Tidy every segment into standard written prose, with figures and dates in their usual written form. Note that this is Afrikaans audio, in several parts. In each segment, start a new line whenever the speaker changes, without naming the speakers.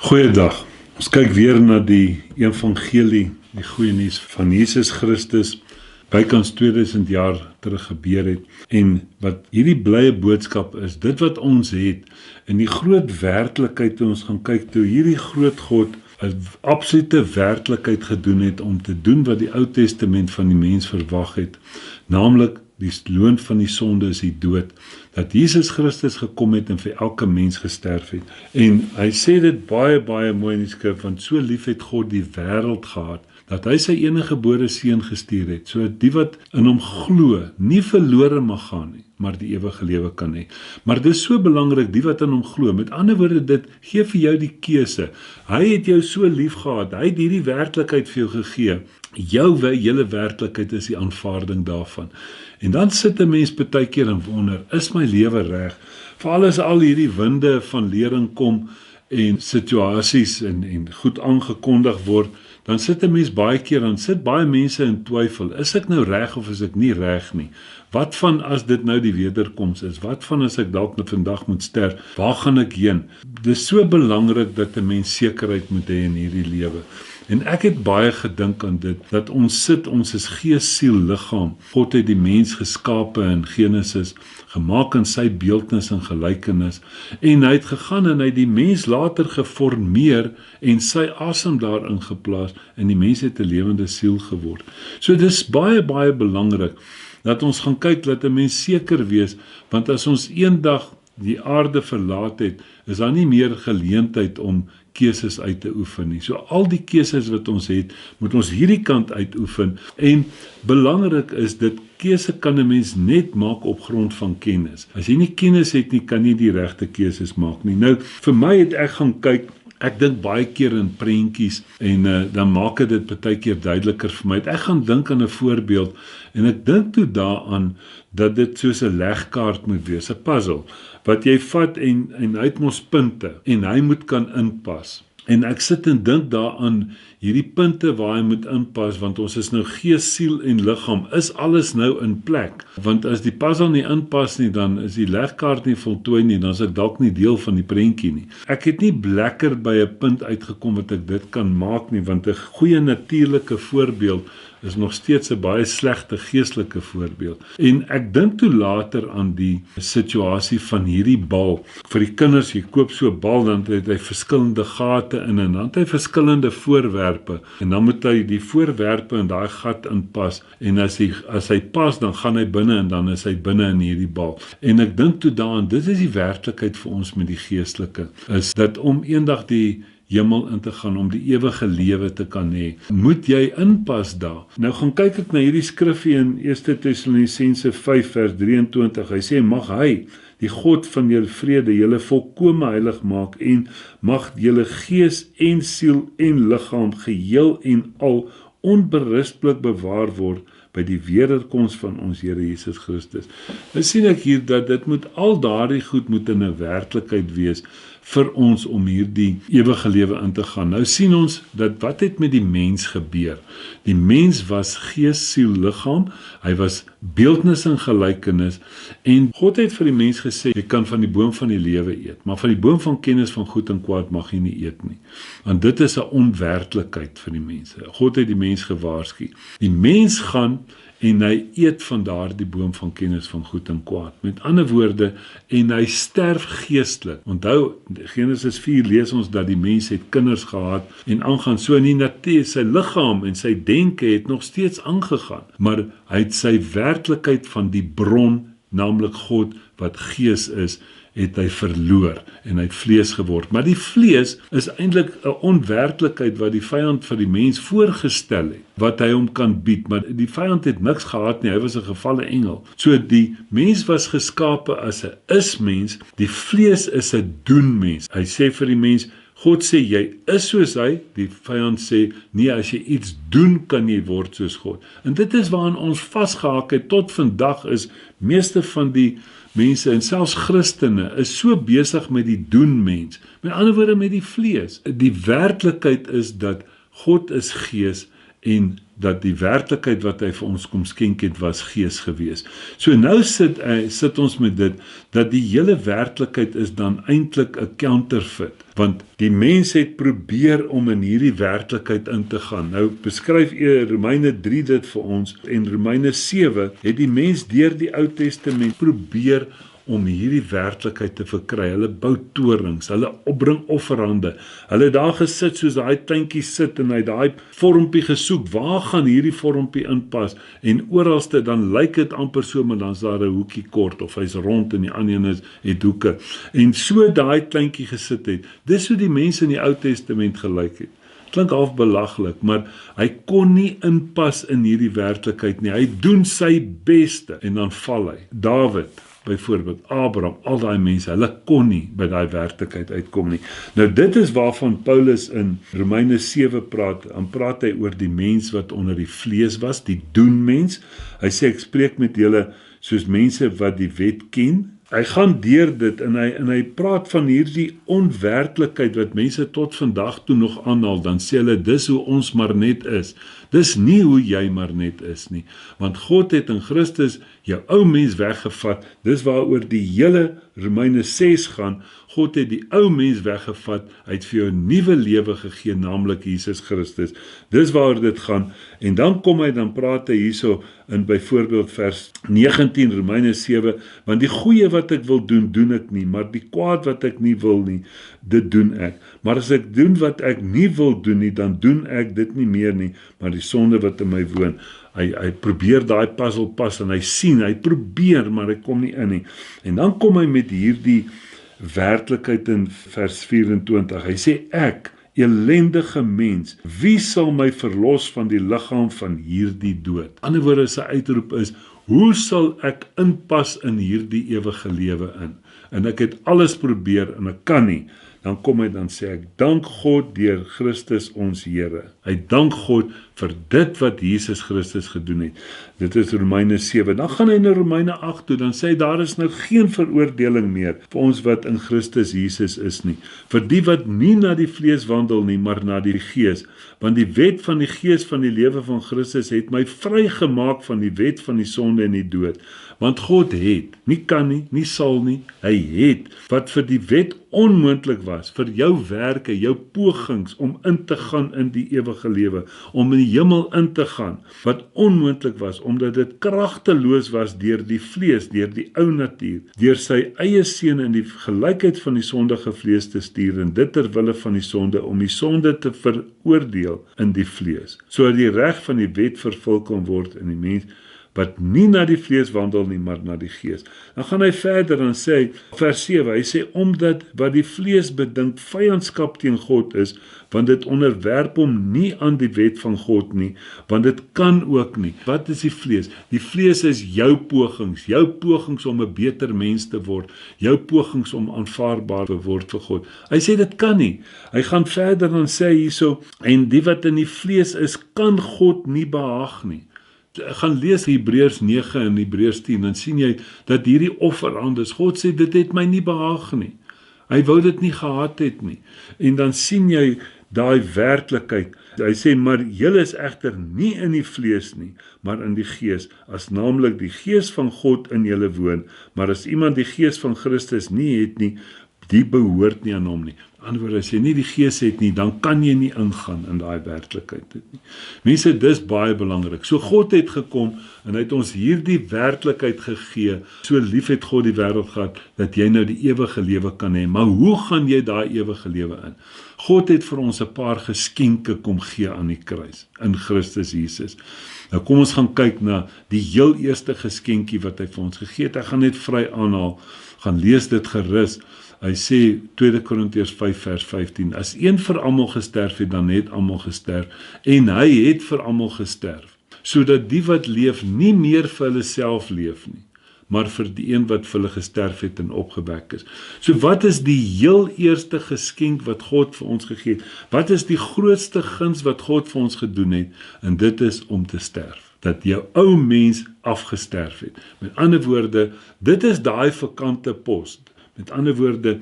Goeiedag. Ons kyk weer na die evangelie, die goeie nuus van Jesus Christus, bykans 2000 jaar terug gebeur het, en wat hierdie blye boodskap is, dit wat ons het, in die groot werklikheid toe ons gaan kyk, toe hierdie groot God 'n absolute werklikheid gedoen het om te doen wat die Ou Testament van die mens verwag het, naamlik die loon van die sonde is die dood, dat Jesus Christus gekom het en vir elke mens gesterf het. En hy sê dit baie mooi in die skrif, want so lief het God die wêreld gehad, dat hy sy enige gebore seun gestuur het, sodat die wat in hom glo, nie verlore mag gaan nie, maar die ewige lewe kan hê. Maar dit is so belangrik, die wat in hom glo, met ander woorde, dit gee vir jou die keuse. Hy het jou so lief gehad, hy het hierdie werklikheid vir jou gegee. Jou hele werklikheid is die aanvaarding daarvan. En dan sit 'n mens baie keer en wonder, is my lewe reg? Veral as al hierdie winde van lering kom en situasies en goed aangekondig word, dan sit 'n mens baie keer, dan sit baie mense in twyfel, is ek nou reg of is ek nie reg nie? Wat van as dit nou die wederkoms is? Wat van as ek dalk net vandag moet sterf? Waar gaan ek heen? Dis so belangrik dat 'n mens sekerheid moet hê in hierdie lewe. En ek het baie gedink aan dit, dat ons is gees, siel, liggaam. God het die mens geskape in Genesis, gemaak in sy beeldnis en gelykenis, en hy het gegaan en hy het die mens later geformeer en sy asem daarin geplaas, en die mens het 'n lewende siel geword. So dis baie belangrik, dat ons gaan kyk, dat 'n mens seker wees, want as ons eendag die aarde verlaat het, is daar nie meer geleentheid om keuses uit te oefen nie. So al die keuses wat ons het, moet ons hierdie kant uitoefen, en belangrik is dit, keuse kan 'n mens net maak op grond van kennis. As jy nie kennis het nie, kan jy die regte keuses maak nie. Nou, vir my het ek gaan kyk, ek dink baie keer in prentjies, en dan maak dit baie keer duideliker vir my. Ek gaan dink aan 'n voorbeeld, en ek dink toe daaraan, dat dit soos 'n legkaart moet wees, 'n puzzle, wat jy vat en hy het mos punte, en hy moet kan inpas. En ek sit en dink daaraan, hierdie punte waar hy moet inpas, want ons is nou gees, siel en liggaam, is alles nou in plek? Want as die puzzle nie inpas nie, dan is die legkaart nie voltooi nie, dan is ek dalk nie deel van die prentjie nie. Ek het nie lekker by 'n punt uitgekom wat ek dit kan maak nie, want 'n goeie natuurlike voorbeeld is nog steeds 'n baie slegte geestelike voorbeeld. En ek dink toe later aan die situasie van hierdie bal. Vir die kinders, jy koop so 'n bal, dan het hy verskillende gate in, en dan het hy verskillende voorwerpe, en dan moet hy die voorwerpe in daai gat inpas, en as hy pas, dan gaan hy binne, en dan is hy binne in hierdie bal. En ek dink toe daaraan, dit is die werklikheid vir ons met die geestelike, is dat om eendag die hemel in te gaan, om die ewige lewe te kan hê, moet jy inpas daar. Nou gaan kyk ek na hierdie skrifgie in 1 Tessalonisense 5 vers 23, hy sê, mag hy, die God van julle vrede, julle volkome heilig maak, en mag julle gees en siel en liggaam geheel en al onberispelik bewaar word by die wederkoms van ons Here Jesus Christus. Nou sien ek hier dat dit moet al daardie goed moet in 'n werklikheid wees vir ons om hierdie ewige lewe in te gaan. Nou sien ons dat wat het met die mens gebeur? Die mens was gees, siel, liggaam, hy was beeldnis en gelykenis, en God het vir die mens gesê, jy kan van die boom van die lewe eet, maar van die boom van kennis van goed en kwaad mag jy nie eet nie. Want dit is 'n onwerklikheid vir die mense. God het die mens gewaarsku. Die mens gaan en hy eet van daardie boom van kennis van goed en kwaad. Met ander woorde, en hy sterf geestelik. Onthou, Genesis 4 lees ons dat die mens het kinders gehad en aangaan, so in die natuur, sy liggaam en sy denke het nog steeds aangegaan, maar hy het sy werklikheid van die bron, naamlik God, wat gees is, het hy verloor, en hy het vlees geword. Maar die vlees is eintlik 'n onwerklikheid wat die vyand vir die mens voorgestel het, wat hy hom kan bied, maar die vyand het niks gehad nie, hy was 'n gevalle engel. So die mens was geskape as 'n is-mens, die vlees is 'n doen-mens. Hy sê vir die mens, God sê, jy is soos hy, die vyand sê, nee, as jy iets doen, kan jy word soos God. En dit is waaraan ons vasgehaak het, tot vandag is, meeste van die mense, en selfs Christene, is so besig met die doen-mens, met ander woorde met die vlees. Die werklikheid is dat God is gees, en dat die werklikheid wat hy vir ons kom skenk het, was gees gewees. So nou sit ons met dit, dat die hele werklikheid is dan eintlik 'n counterfeit, want die mens het probeer om in hierdie werklikheid in te gaan. Nou beskryf Romeine 3 dit vir ons, en Romeine 7 het die mens deur die Ou Testament probeer om hierdie werklikheid te verkry. Hulle bou torings, hulle opbring offerhande. Hulle het daar gesit soos daai kleintjie sit en hy daai vormpie gesoek. Waar gaan hierdie vormpie inpas? En oralste dan lyk dit amper so, maar dan's daar 'n hoekie kort of hy's rond en die ander een het hoeke. En so daai kleintjie gesit het. Dis hoe die mense in die Ou Testament gelyk het. Klink half belaglik, maar hy kon nie inpas in hierdie werklikheid nie. Hy doen sy beste en dan val hy. Dawid byvoorbeeld, Abraham, al daai mense, hulle kon nie by daai werklikheid uitkom nie. Nou dit is waarvan Paulus in Romeine 7 praat. Dan praat hy oor die mens wat onder die vlees was, die doenmens. Hy sê ek spreek met julle soos mense wat die wet ken. Hy gaan deur dit en hy praat van hierdie onwerklikheid wat mense tot vandag toe nog aanhaal. Dan sê hulle, dis hoe ons maar net is. Dis nie hoe jy maar net is nie. Want God het in Christus jou ou mens weggevat. Dis waaroor die hele Romeine 6 gaan. God het die ou mens weggevat. Hy het vir jou 'n nuwe lewe gegee, naamlik Jesus Christus. Dis waaroor dit gaan. En dan praat hy hierso in byvoorbeeld vers 19 Romeine 7, want die goeie wat ek wil doen, doen ek nie, maar die kwaad wat ek nie wil nie, dit doen ek. Maar as ek doen wat ek nie wil doen nie, dan doen ek dit nie meer nie, maar die sonde wat in my woon. Hy probeer daai puzzel pas en hy sien, hy probeer, maar hy kom nie in nie. En dan kom hy met hierdie werklikheid in vers 24. Hy sê ek, elendige mens, wie sal my verlos van die liggaam van hierdie dood? Ander woorde, sy uitroep is, hoe sal ek inpas in hierdie ewige lewe in? En ek het alles probeer en ek kan nie. Dan kom hy dan sê ek, dank God deur Christus ons Here. Hy dank God vir dit wat Jesus Christus gedoen het. Dit is Romeine 7. Dan gaan hy na Romeine 8 toe, dan sê hy, daar is nou geen veroordeling meer vir ons wat in Christus Jesus is nie. Vir die wat nie na die vlees wandel nie, maar na die gees. Want die wet van die gees van die lewe van Christus het my vrygemaak van die wet van die sonde en die dood. Want God het, nie kan nie, nie sal nie, hy het, wat vir die wet onmoontlik was, vir jou werke, jou pogings om in te gaan in die ewige lewe, om in die hemel in te gaan, wat onmoontlik was, omdat dit kragteloos was deur die vlees, deur die ou natuur, deur sy eie seun in die gelykheid van die sondige vlees te stuur, en dit ter wille van die sonde, om die sonde te veroordeel in die vlees, sodat die reg van die wet vervul kan word in die mens, wat nie na die vlees wandel nie, maar na die gees. Dan gaan hy verder en sê, vers 7, hy sê, omdat wat die vlees bedink vyandskap teen God is, want dit onderwerp hom nie aan die wet van God nie, want dit kan ook nie. Wat is die vlees? Die vlees is jou pogings om 'n beter mens te word, jou pogings om aanvaarbaar te word vir God. Hy sê dit kan nie. Hy gaan verder en sê hierso, en die wat in die vlees is, kan God nie behaag nie. Gaan lees Hebreërs 9 en Hebreërs 10, dan sien jy dat hierdie offerandes, God sê dit het my nie behaag nie. Hy wou dit nie gehad het nie. En dan sien jy daai werklikheid. Hy sê, maar julle is egter nie in die vlees nie, maar in die gees, as naamlik die gees van God in julle woon. Maar as iemand die gees van Christus nie het nie, die behoort nie aan hom nie. Antwoord, as jy nie die gees het nie, dan kan jy nie ingaan in daai werklikheid nie. Mense, dis baie belangrik. So God het gekom en hy het ons hierdie werklikheid gegee. So lief het God die wêreld gehad dat jy nou die ewige lewe kan hê. Maar hoe gaan jy daai ewige lewe in? God het vir ons 'n paar geskenke kom gee aan die kruis in Christus Jesus. Nou kom ons gaan kyk na die heel eerste geskenkie wat hy vir ons gegee het. Ek gaan net vry aanhaal. Gaan lees dit gerus. Hy sê 2 Korintiërs 5 vers 15, as een vir almal gesterf het, dan het almal gesterf, en hy het vir almal gesterf, sodat die wat leef nie meer vir hulle self leef nie, maar vir die een wat vir hulle gesterf het en opgewek is. So wat is die heel eerste geskenk wat God vir ons gegee het? Wat is die grootste guns wat God vir ons gedoen het? En dit is om te sterf. Dat jou ou mens afgesterf het. Met ander woorde, dit is daai vakante pos. Met ander woorde,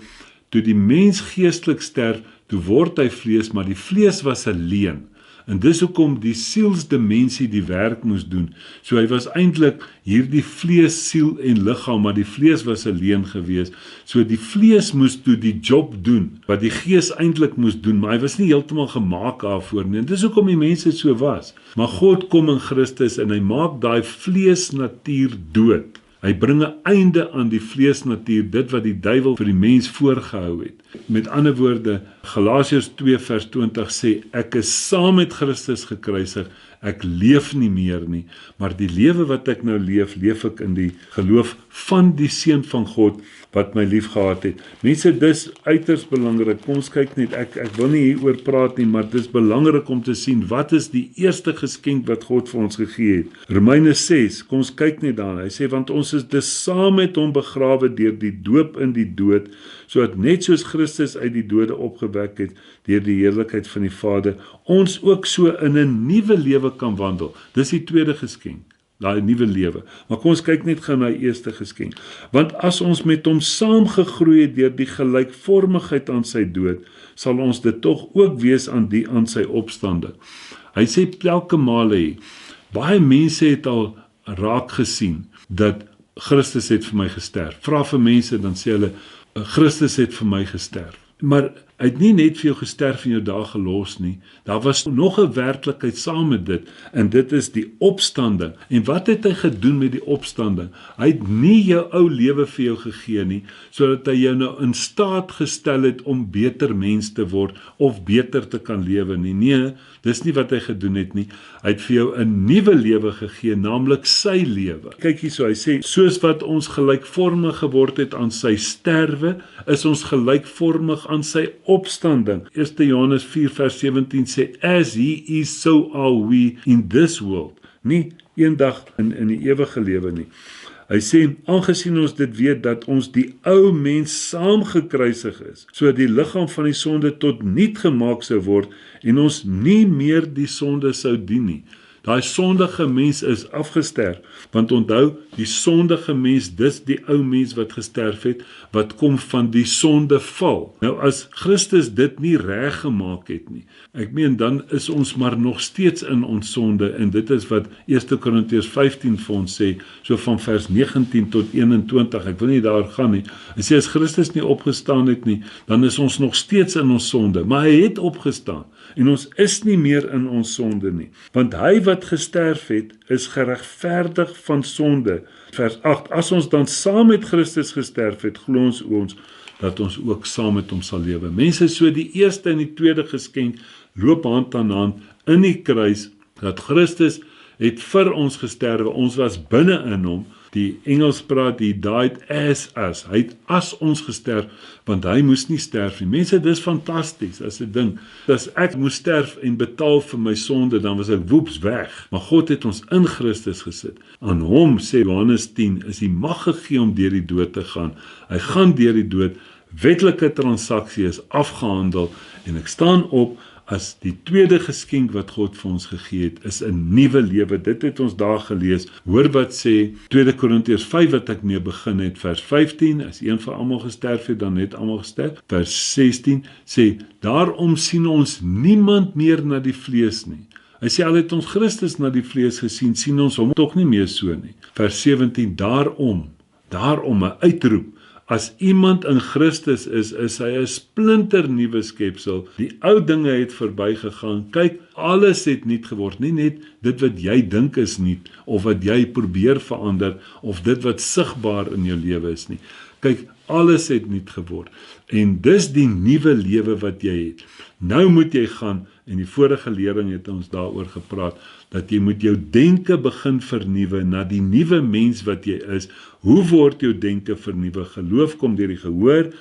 toe die mens geestelik sterf, toe word hy vlees, maar die vlees was 'n leuen. En dis hoekom die sielsdimensie die werk moes doen. So hy was eintlik hierdie vlees, siel en liggaam, maar die vlees was alleen gewees. So die vlees moes toe die job doen, wat die gees eintlik moes doen, maar hy was nie heeltemal gemaak daarvoor nie. En dis hoekom die mense so was. Maar God kom in Christus en hy maak daai vleesnatuur dood. Hy bring 'n einde aan die vleesnatuur, dit wat die duiwel vir die mens voorgehou het. Met ander woorde, Galasiërs 2 vers 20 sê, ek is saam met Christus gekruisig, ek leef nie meer nie, maar die lewe wat ek nou leef, leef ek in die geloof van die Seun van God, wat my lief gehad het. Mense, dis uiters belangrik, kom ons kyk net, ek wil nie hieroor praat nie, maar dis belangrik om te sien, wat is die eerste geskenk wat God vir ons gegee het? Romeine 6, kom ons kyk net daarna, hy sê, want ons is dus saam met hom begrawe deur die doop in die dood, sodat net soos Christus uit die dode opgewek het, deur die heerlikheid van die Vader, ons ook so in 'n nuwe lewe kan wandel. Dis die tweede geskenk, daai nuwe lewe. Maar kom ons kyk net gou na die eerste geskenk. Want as ons met hom saamgegroei het deur die gelykvormigheid aan sy dood, sal ons dit tog ook wees aan sy opstanding. Hy sê telke male, baie mense het al raak gesien dat Christus het vir my gesterf. Vra vir mense, dan sê hulle, Christus het vir my gesterf. Maar hy het nie net vir jou gesterf en jou daar gelos nie. Daar was nog 'n werklikheid saam met dit, en dit is die opstanding. En wat het hy gedoen met die opstanding? Hy het nie jou ou lewe vir jou gegee nie, sodat hy jou nou in staat gestel het om beter mens te word, of beter te kan lewe nie. Nee, dis nie wat hy gedoen het nie. Hy het vir jou 'n nuwe lewe gegee, naamlik sy lewe. Kyk hierso, hy sê, soos wat ons gelykvormig geword het aan sy sterwe, is ons gelykvormig aan sy opstanding. 1 Johannes 4 vers 17 sê, as he is, so are we in this world. Nie eendag in die ewige lewe nie. Hy sê, aangesien ons dit weet dat ons die ou mens saamgekruisig is, sodat die liggaam van die sonde tot niet gemaak sou word en ons nie meer die sonde sou dien nie. Daai sondige mens is afgesterf, want onthou, die sondige mens, dis die ou mens wat gesterf het, wat kom van die sondeval. Nou as Christus dit nie reg gemaak het nie, ek meen, dan is ons maar nog steeds in ons sonde, en dit is wat 1 Korintiërs 15 vir ons sê, so van vers 19 tot 21, ek wil nie daar gaan nie. Hy sê, as Christus nie opgestaan het nie, dan is ons nog steeds in ons sonde, maar hy het opgestaan, en ons is nie meer in ons sonde nie, want hy wat gesterf het, is geregverdig van sonde. Vers 8, as ons dan saam met Christus gesterf het, glo ons dat ons ook saam met hom sal lewe. Mense, so die eerste en die tweede geskenk loop hand aan hand in die kruis, dat Christus het vir ons gesterwe, ons was binne in hom. Die Engels praat, he died as us. Hy het as ons gesterf, want hy moes nie sterf nie. Mense, dis fantasties as ek dink, as ek moes sterf en betaal vir my sonde, dan was ek woeps weg. Maar God het ons in Christus gesit. Aan hom, sê Johannes 10, is die mag gegee om deur die dood te gaan. Hy gaan deur die dood, wetlike transaksie is afgehandel, en ek staan op, as die tweede geskenk wat God vir ons gegee het, is 'n nuwe lewe. Dit het ons daar gelees. Hoor wat sê 2 Korintiërs 5 wat ek mee begin het, vers 15, as een van almal gesterf het, dan het almal gesterf. Vers 16 sê, daarom sien ons niemand meer na die vlees nie. Hy sê, al het ons Christus na die vlees gesien, sien ons hom tog nie meer so nie. Vers 17, daarom 'n uitroep. As iemand in Christus is hy 'n splinter nuwe skepsel. Die ou dinge het verbygegaan. Kyk, alles het nuut geword. Nie net dit wat jy dink is nuut, of wat jy probeer verander, of dit wat sigbaar in jou lewe is nie. Kyk, alles het nuut geword. En dis die nuwe lewe wat jy het. Nou moet jy gaan, en die vorige lering het ons daaroor gepraat, dat jy moet jou denke begin vernuwe na die nuwe mens wat jy is. Hoe word jou denke vernuwe? Geloof kom deur die gehoor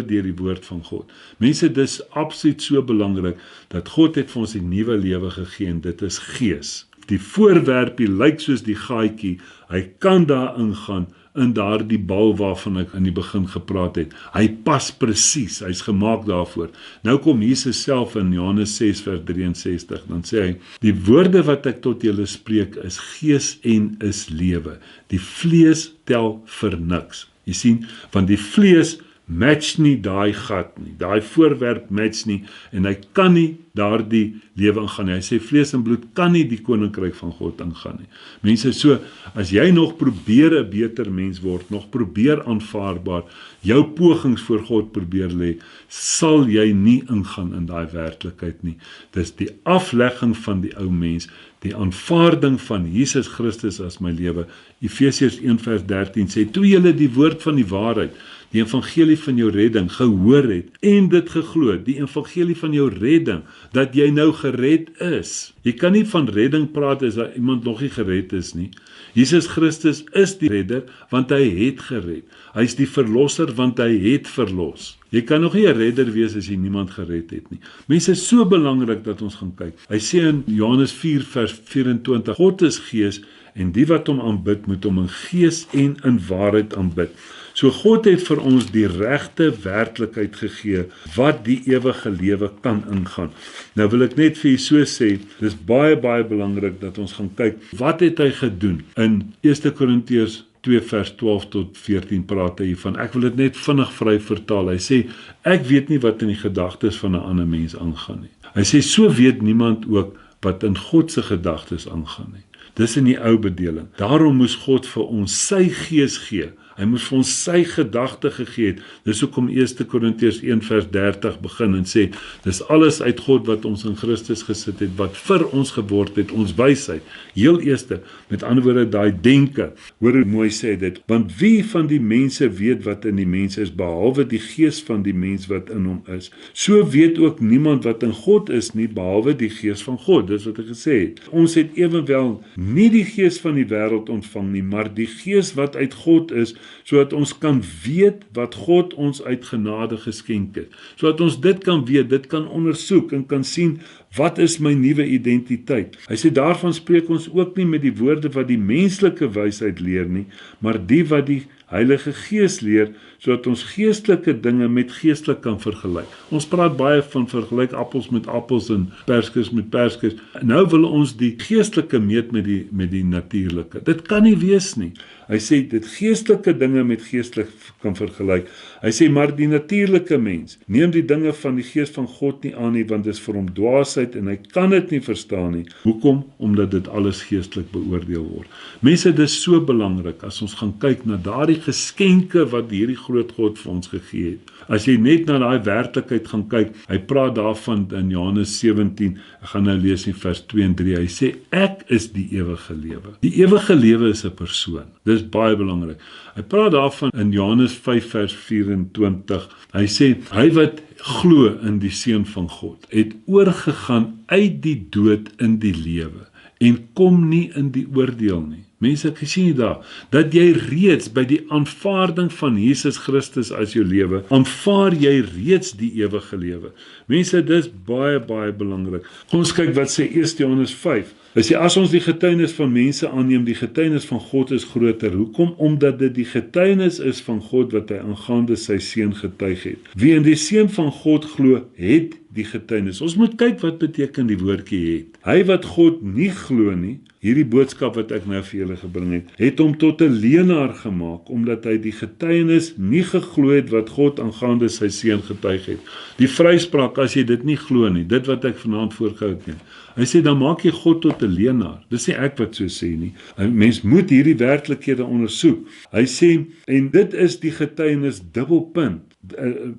deur die woord van God. Mense, dis absoluut so belangrik, dat God het vir ons die nuwe lewe gegee, en dit is gees. Die voorwerpie lyk soos die gaatjie, hy kan daar ingaan, in daardie bal waarvan ek in die begin gepraat het. Hy pas presies, hy's gemaak daarvoor. Nou kom Jesus self in Johannes 6 vers 63, dan sê hy, die woorde wat ek tot julle spreek is gees en is lewe. Die vlees tel vir niks. Jy sien, want die vlees match nie daai gat nie. Daai voorwerp match nie en hy kan nie daardie lewe ingaan nie. Hy sê vlees en bloed kan nie die koninkryk van God ingaan nie. Mense, so as jy nog probeer 'n beter mens word, nog probeer aanvaarbaar, jou pogings voor God probeer lê, sal jy nie ingaan in daai werklikheid nie. Dis die aflegging van die ou mens, die aanvaarding van Jesus Christus as my lewe. Efesiërs 1:13 sê, toe julle die woord van die waarheid, die evangelie van jou redding gehoor het en dit geglo, die evangelie van jou redding, dat jy nou gered is. Jy kan nie van redding praat as iemand nog nie gered is nie. Jesus Christus is die redder, want hy het gered. Hy is die verlosser, want hy het verlos. Jy kan nog nie 'n redder wees as jy niemand gered het nie. Mense, is so belangrik dat ons gaan kyk. Hy sê in Johannes 4:24, God is gees en die wat hom aanbid moet hom in gees en in waarheid aanbid. So God het vir ons die regte werklikheid gegee wat die ewige lewe kan ingaan. Nou wil ek net vir julle so sê, dis baie belangrik dat ons gaan kyk, wat het hy gedoen? In 1 Korintiërs 2 vers 12 tot 14 praat hy hiervan. Ek wil dit net vinnig vry vertaal. Hy sê, ek weet nie wat in die gedagtes van 'n ander mens aangaan nie. Hy sê, so weet niemand ook wat in God se gedagtes aangaan nie. Dis in die ou bedeling. Daarom moes God vir ons sy gees gee. Hy moes vir ons sy gedagte gegee het. Dis hoekom 1 Korintiërs 1 vers 30 begin en sê, dis alles uit God wat ons in Christus gesit het, wat vir ons geword het, ons wysheid. Heel eerste, met ander woorde, daai denke. Hoor hoe mooi sê dit, want wie van die mense weet wat in die mens is, behalwe die gees van die mens wat in hom is. So weet ook niemand wat in God is nie, behalwe die gees van God. Dis wat ek gesê het. Ons het ewenwel nie die gees van die wêreld ontvang nie, maar die gees wat uit God is, sodat ons kan weet wat God ons uit genade geskenk het. Sodat ons dit kan weet, dit kan ondersoek en kan sien, wat is my nuwe identiteit? Hy sê, daarvan spreek ons ook nie met die woorde wat die menslike wysheid leer nie, maar die wat die Heilige Gees leer, sodat ons geestelike dinge met geestelik kan vergelyk. Ons praat baie van vergelyk appels met appels en perskes met perskes. Nou wil ons die geestelike meet met die natuurlike. Dit kan nie wees nie. Hy sê, dit geestelike dinge met geestelik kan vergelyk. Hy sê, maar die natuurlike mens neem die dinge van die gees van God nie aan nie, want dit is vir hom dwaasheid en hy kan dit nie verstaan nie. Hoekom? Omdat dit alles geestelik beoordeel word. Mense, dit is so belangrik as ons gaan kyk na daardie geskenke wat hierdie groot God vir ons gegee het. As jy net na daai werklikheid gaan kyk, hy praat daarvan in Johannes 17, ek gaan nou lees in vers 2 en 3, hy sê, ek is die ewige lewe. Die ewige lewe is 'n persoon. Dis baie belangrik. Hy praat daarvan in Johannes 5 vers 24, hy sê, hy wat glo in die Seun van God, het oorgegaan uit die dood in die lewe, en kom nie in die oordeel nie. Mense, ek sien jy daar, dat jy reeds by die aanvaarding van Jesus Christus as jou lewe, aanvaar jy reeds die ewige lewe. Mense, dis baie belangrik. Ons kyk wat sê 1 Johannes 5. Hy sê, as ons die getuienis van mense aanneem, die getuienis van God is groter. Hoekom? Omdat dit die getuienis is van God wat hy aangaande sy seun getuig het. Wie in die seun van God glo, het die getuienis. Ons moet kyk wat beteken die woordjie het. Hy wat God nie glo nie, hierdie boodskap wat ek nou vir julle gebring het hom tot 'n leienaar gemaak, omdat hy die getuienis nie geglo het wat God aangaande sy seun getuig het. Die vryspraak, as jy dit nie glo nie, dit wat ek vanaand voorgehou het. Hy sê, dan maak jy God tot 'n leienaar. Dis nie ek wat so sê nie. 'n Mens moet hierdie werklikhede ondersoek. Hy sê, en dit is die getuienis dubbelpunt,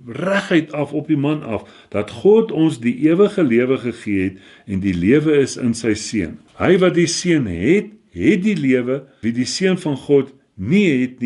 reguit af op die man af, dat God ons die ewige lewe gegee het, en die lewe is in sy seun. Hy wat die seun het die lewe, wie die seun van God nie het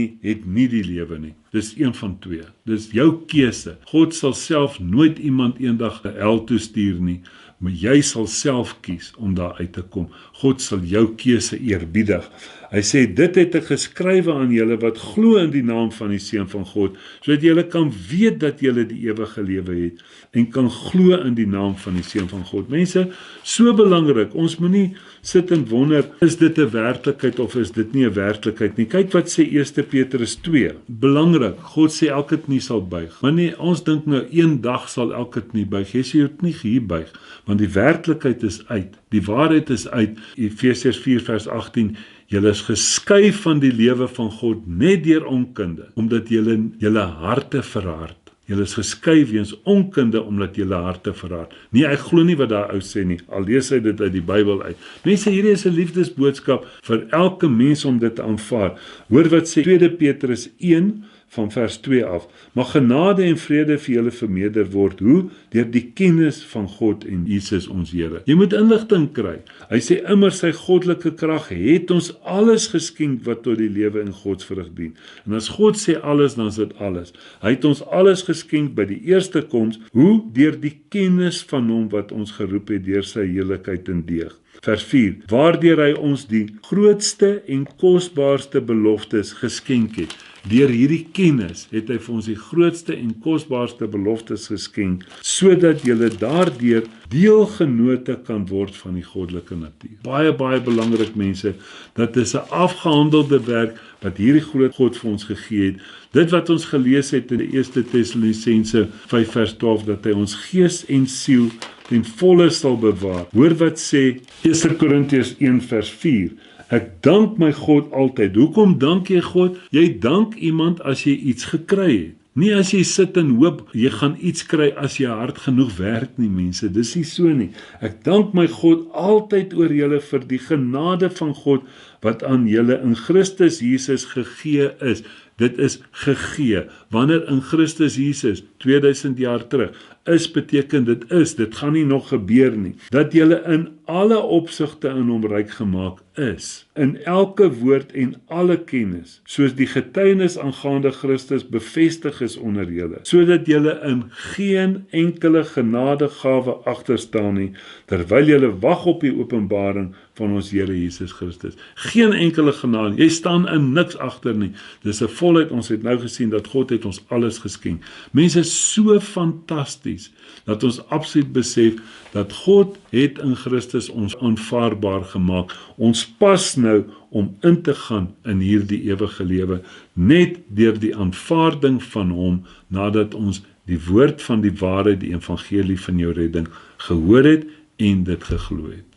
nie die lewe nie. Dis een van twee. Dis jou keuse. God sal self nooit iemand eendag na hel toe stuur nie, maar jy sal self kies om daar uit te kom. God sal jou keuse eerbiedig. Hy sê, dit het ek geskrywe aan julle wat glo in die naam van die Seun van God, sodat julle kan weet dat julle die ewige lewe het, en kan glo in die naam van die Seun van God. Mense, so belangrik, ons moenie sit en wonder, is dit 'n werklikheid of is dit nie 'n werklikheid nie? Kyk wat sê 1 Petrus 2. Belangrik, God sê elke knie sal buig. Maar nee, ons dink nou, een dag sal elke knie buig. Jy sê jou knie hier buig, want die werklikheid is uit. Die waarheid is uit. Efesiërs 4 vers 18, Julle is geskei van die lewe van God net deur onkunde, omdat julle harte verhard. Julle is geskei weens onkunde omdat julle harte verhard. Nee, ek glo nie wat daar ou sê nie. Al lees hy dit uit die Bybel uit. Mense, hierdie is 'n liefdesboodskap vir elke mens om dit te aanvaar. Hoor wat sê 2 Petrus 1 van vers 2 af. Mag genade en vrede vir julle vermeerder word. Hoe? Deur die kennis van God en Jesus ons Here. Jy moet inligting kry. Hy sê immer sy goddelike krag het ons alles geskenk wat tot die lewe in Godsvrug dien. En as God sê alles, dan is dit alles. Hy het ons alles geskenk by die eerste koms. Hoe? Deur die kennis van hom wat ons geroep het deur sy heiligheid en deeg. Vers 4. Waardeur hy ons die grootste en kosbaarste beloftes geskenk het. Deur hierdie kennis het hy vir ons die grootste en kosbaarste beloftes geskenk, sodat julle daardeur deelgenote kan word van die goddelike natuur. Baie, baie belangrik mense, dat is 'n afgehandelde werk wat hierdie groot God vir ons gegee het. Dit wat ons gelees het in die 1 Tessalonisense 5 vers 12, dat hy ons gees en siel ten volle sal bewaar. Hoor wat sê 1 Korintiërs 1 vers 4. Ek dank my God altyd. Hoekom dank jy God? Jy dank iemand as jy iets gekry het. Nie as jy sit en hoop jy gaan iets kry as jy hard genoeg werk nie, mense. Dis nie so nie. Ek dank my God altyd oor julle vir die genade van God wat aan julle in Christus Jesus gegee is. Dit is gegee. Wanneer in Christus Jesus 2000 jaar terug is, beteken dit gaan nie nog gebeur nie. Dat julle in alle opsigte in hom ryk gemaak is, in elke woord en alle kennis, soos die getuienis aangaande Christus bevestig is onder julle, sodat julle in geen enkele genadegawe agterstaan nie, terwyl julle wag op die openbaring van ons Here Jesus Christus. Geen enkele genade. Jy staan in niks agter nie. Dis 'n volheid. Ons het nou gesien dat God het ons alles geskenk. Mense, so fantasties dat ons absoluut besef dat God het in Christus ons aanvaarbaar gemaak. Ons pas nou om in te gaan in hierdie ewige lewe net deur die aanvaarding van hom nadat ons die woord van die waarheid, die evangelie van jou redding gehoor het en dit geglo het.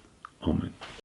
Amen.